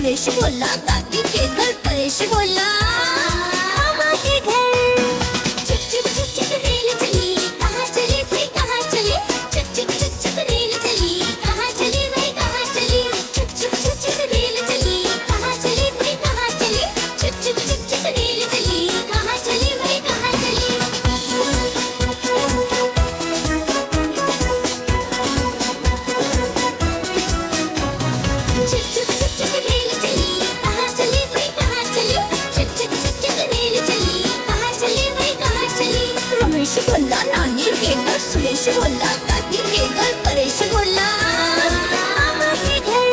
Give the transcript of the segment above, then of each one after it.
सुरेश बोला, दादी के घर परेश बोला, मामा के घर। चुक चुक चुक चुक रेल चली, कहाँ चली भाई कहाँ चली, चुक चुक चुक चुक रेल चली, कहाँ चली भाई कहाँ चली, चुक चुक चुक चुक रेल चली, कहाँ चली भाई कहाँ चली, चुक चुक चुक चुक रेल चली, कहाँ चली भाई कहाँ चली। चुक चुक चुक चुक रेल चली, कहाँ चली भाई कहाँ चली, चुक चुक चुक चुक रेल चली, कहाँ चली भाई कहाँ चली। रमेश बोला नानी के घर, सुरेश बोला दादी के घर, परेश बोला मामा के घर।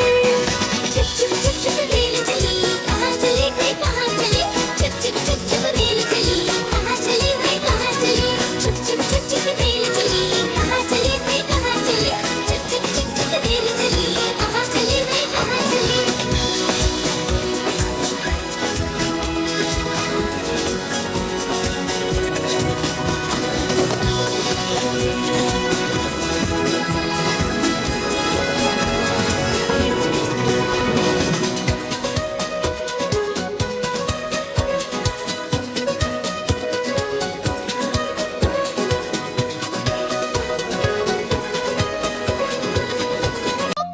चुक चुक चुक चुक रेल चली, कहाँ चली भाई कहाँ चली, चुक चुक चुक चुक रेल चली, कहाँ चली भाई कहाँ चली, चुक चुक चुक चुक रेल चली, कहाँ चली भाई कहाँ चली, चुक चुक चुक चुक रेल चली, कहाँ चली भाई कहाँ चली।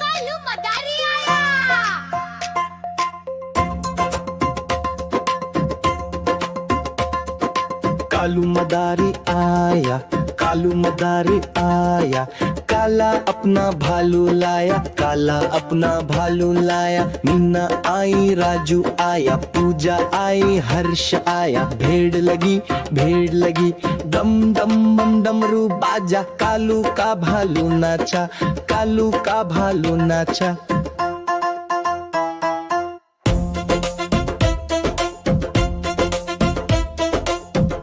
कालू मदारी आया। कालू मदारी आया, कालू मदारी आया, काला अपना भालू लाया, काला अपना भालू लाया। मीना आई, राजू आया, पूजा आई, हर्ष आया। भेड़ लगी डम डम बम डमरू बाजा, कालू का भालू नाचा, कालू का भालू नाचा।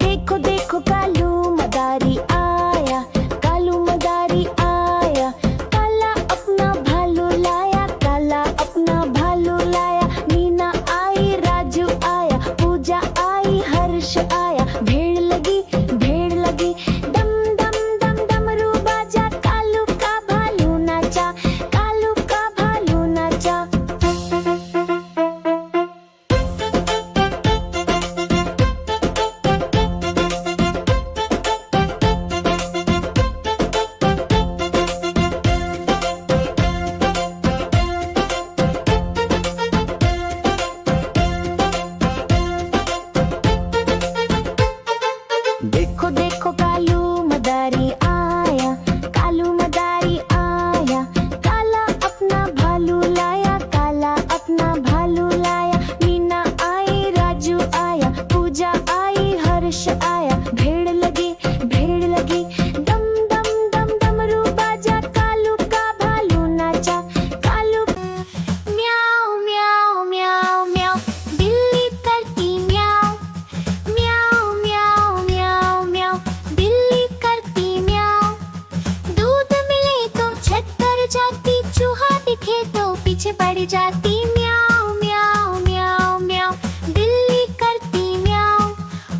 देखो देखो कालू मदारी आया, कालू मदारी आया, काला अपना भालू लाया, काला अपना भालू लाया। मीना आई, राजू आया, पूजा आई, हर्ष आया। भेड़ लगी डम डम डम डमरू बाजा, कालू का भालू नाचा, कालू का भालू नाचा। देखो देखो कालू मदारी आया, कालू मदारी आया, काला अपना भालू लाया, काला अपना भालू लाया। मीना आई, राजू आया, पूजा आई, हर्ष आया। भेड़ लगी डम डम डम डमरू बाजा, कालू का भालू नाचा, कालू। म्याऊ म्याऊ म्याऊ म्याऊ, बिल्ली करती म्याऊ, म्याऊ म्याऊ म्याऊ म्याऊ, बिल्ली करती म्याऊ। दूध मिले तो छत पर जाती, चूहा दिखे तो पीछे पड़ जाती। म्याऊ म्याऊ म्याऊ म्याऊ, बिल्ली करती म्याऊ,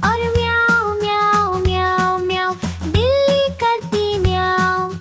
और म्याऊ म्याऊ म्याऊ म्याऊ, बिल्ली करती म्याऊ।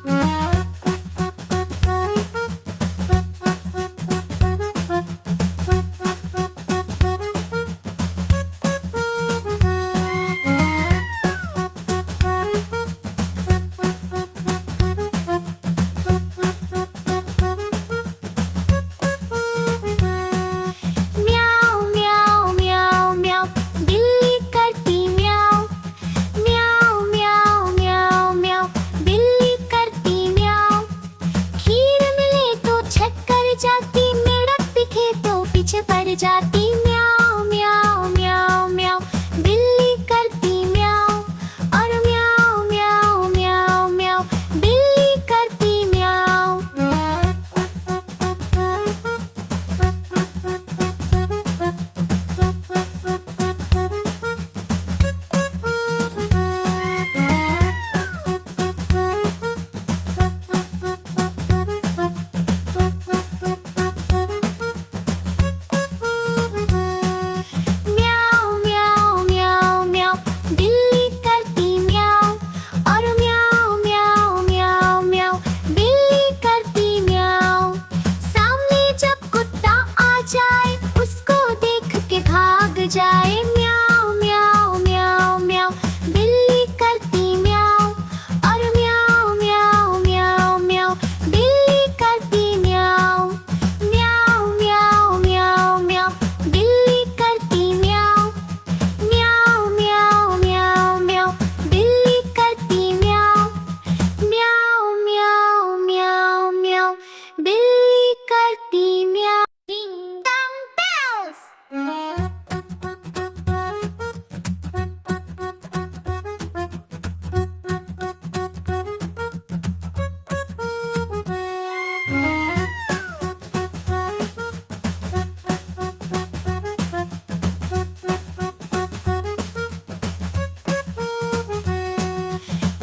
बिल्ली करती म्याऊ। Ding dong bells.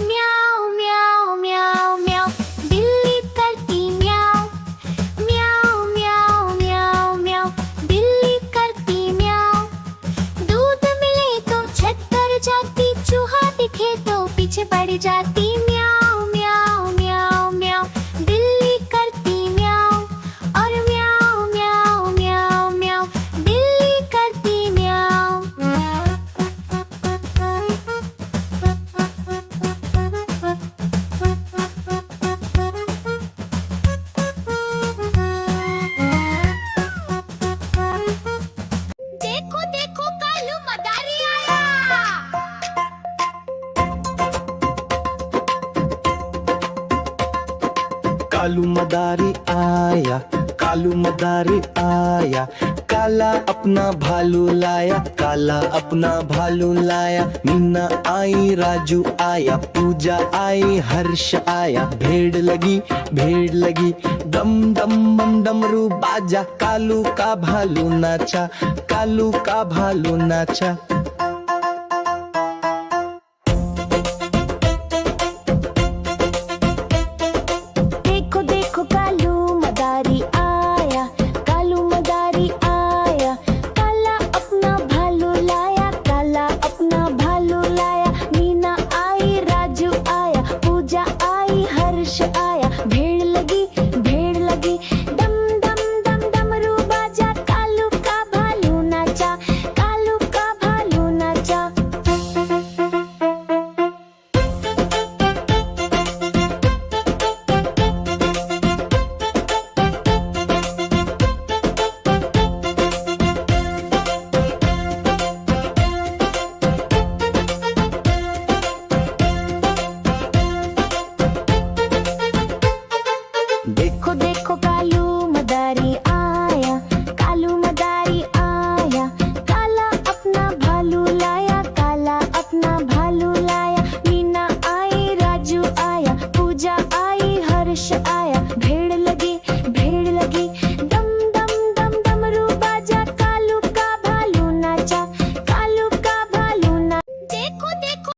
म्याऊ म्याऊ म्याऊ म्याऊ बिल्ली करती म्याऊ। म्याऊ म्याऊ म्याऊ म्याऊ बिल्ली करती म्याऊ। दूध मिले तो छत पर जाती, चूहा दिखे तो पीछे पड़ जाती। म्याऊ म्याऊ म्याऊ म्याऊ बिल्ली करती म्याऊ। और म्याऊ म्याऊ म्याऊ म्याऊ बिल्ली करती म्याऊ। देखो देखो कालू मदारी आया। कालू मदारी आया, कालू मदारी आया, काला अपना भालू लाया, काला अपना भालू लाया। मीना आई, राजू आया, पूजा आई, हर्ष आया। भेड़ लगी, डम डम बम डमरू बाजा। कालू का भालू नाचा, कालू का भालू नाचा। देखो देखो कालू मदारी आया, कालू मदारी आया, काला अपना भालू लाया, काला अपना भालू लाया। मीना आई, राजू आया, पूजा आई, हर्ष आया। भेड़ लगी, डम डम डम डमरू बाजा। कालू का भालू नाचा, कालू का भालू नाचा। देखो देखो कालू मदारी आया, कालू मदारी आया, काला अपना भालू लाया, काला अपना भालू लाया। मीना आई, राजू आया, पूजा आई, हर्ष आया।